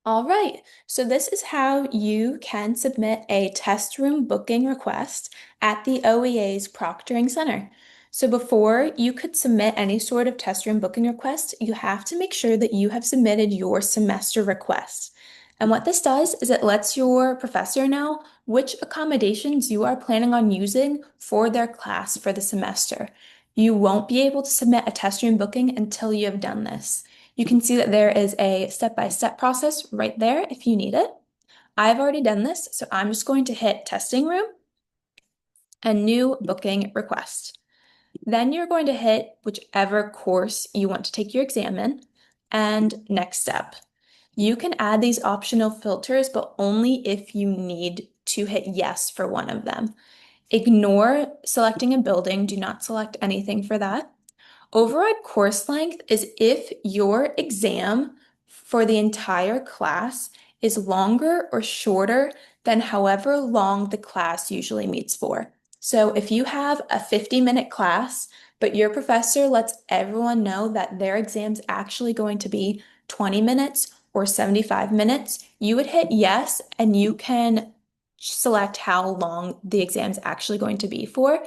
All right, so this is how you can submit a test room booking request at the OEA's Proctoring Center. So before you could submit any sort of test room booking request, you have to make sure that you have submitted your semester request. And what this does is it lets your professor know which accommodations you are planning on using for their class for the semester. You won't be able to submit a test room booking until you have done this. You can see that there is a step-by-step process right there if you need it. I've already done this, so I'm just going to hit testing room and new booking request. Then you're going to hit whichever course you want to take your exam in and next step. You can add these optional filters, but only if you need to hit yes for one of them. Ignore selecting a building. Do not select anything for that. Override course length is if your exam for the entire class is longer or shorter than however long the class usually meets for. So if you have a 50-minute class, but your professor lets everyone know that their exam's actually going to be 20 minutes or 75 minutes, you would hit yes, and you can select how long the exam's actually going to be for.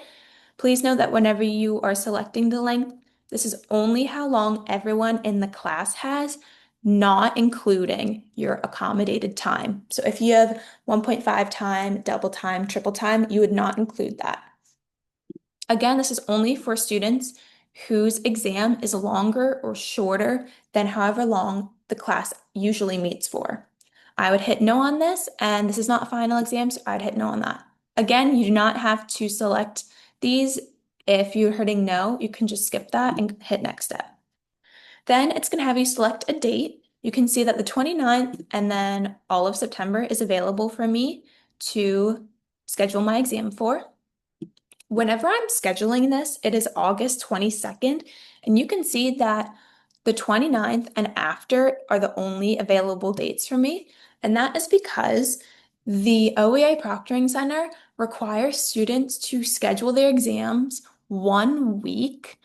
Please note that whenever you are selecting the length, this is only how long everyone in the class has, not including your accommodated time. So if you have 1.5 time, double time, triple time, you would not include that. Again, this is only for students whose exam is longer or shorter than however long the class usually meets for. I would hit no on this, and this is not a final exam, so I'd hit no on that. Again, you do not have to select these. If you're hitting no, you can just skip that and hit next step. Then it's going to have you select a date. You can see that the 29th and then all of September is available for me to schedule my exam for. Whenever I'm scheduling this, it is August 22nd, and you can see that the 29th and after are the only available dates for me. And that is because the OEA Proctoring Center requires students to schedule their exams 1 week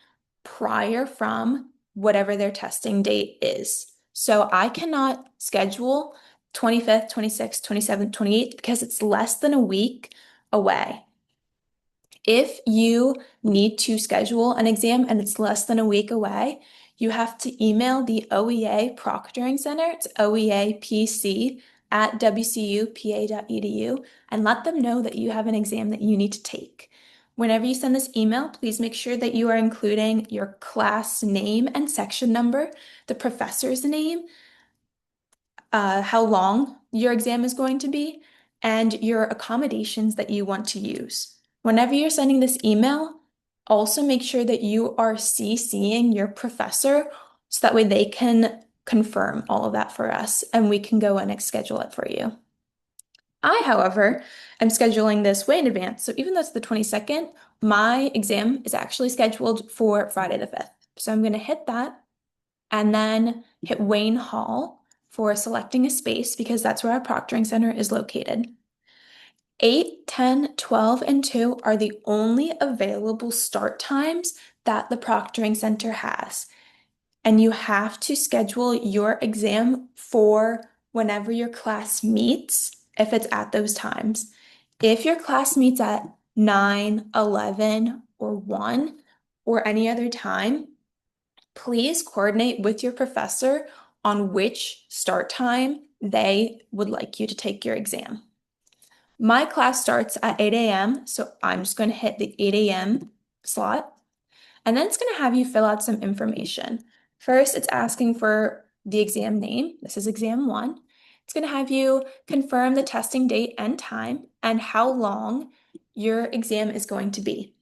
prior from whatever their testing date is. So I cannot schedule 25th, 26th, 27th, 28th because it's less than a week away. If you need to schedule an exam and it's less than a week away, you have to email the OEA Proctoring Center, it's oeapc@wcupa.edu, and let them know that you have an exam that you need to take. Whenever you send this email, please make sure that you are including your class name and section number, the professor's name, how long your exam is going to be, and your accommodations that you want to use. Whenever you're sending this email, also make sure that you are CCing your professor so that way they can confirm all of that for us and we can go in and schedule it for you. I, however, am scheduling this way in advance. So even though it's the 22nd, my exam is actually scheduled for Friday the 5th. So I'm going to hit that and then hit Wayne Hall for selecting a space because that's where our proctoring center is located. 8, 10, 12, and 2 are the only available start times that the proctoring center has. And you have to schedule your exam for whenever your class meets, if it's at those times. If your class meets at 9, 11, or 1, or any other time, please coordinate with your professor on which start time they would like you to take your exam. My class starts at 8 a.m., so I'm just going to hit the 8 a.m. slot, and then it's going to have you fill out some information. First, it's asking for the exam name. This is exam 1. It's going to have you confirm the testing date and time and how long your exam is going to be.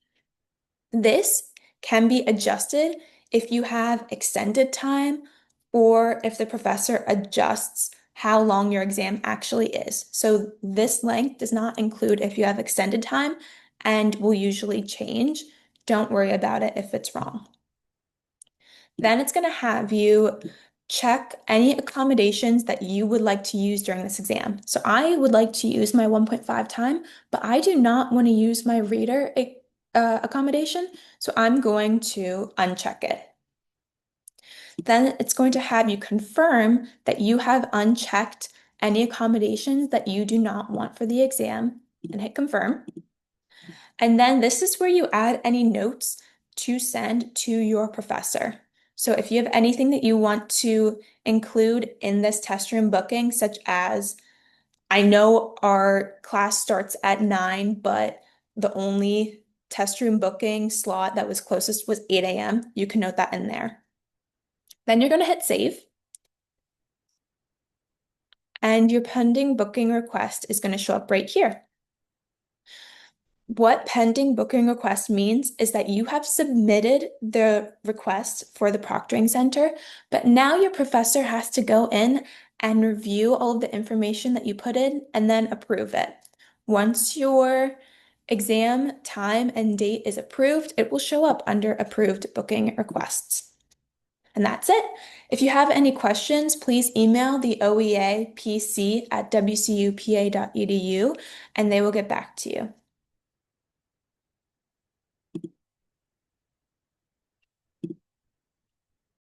This can be adjusted if you have extended time or if the professor adjusts how long your exam actually is. So this length does not include if you have extended time and will usually change. Don't worry about it if it's wrong. Then it's going to have you check any accommodations that you would like to use during this exam. So I would like to use my 1.5 time, but I do not want to use my reader accommodation, so I'm going to uncheck it. Then it's going to have you confirm that you have unchecked any accommodations that you do not want for the exam and hit confirm. And then this is where you add any notes to send to your professor. So if you have anything that you want to include in this test room booking, such as I know our class starts at 9, but the only test room booking slot that was closest was 8 a.m., you can note that in there. Then you're going to hit save, and your pending booking request is going to show up right here. What pending booking request means is that you have submitted the request for the proctoring center, but now your professor has to go in and review all of the information that you put in and then approve it. Once your exam time and date is approved, it will show up under approved booking requests. And that's it. If you have any questions, please email the OEA PC at wcupa.edu and they will get back to you.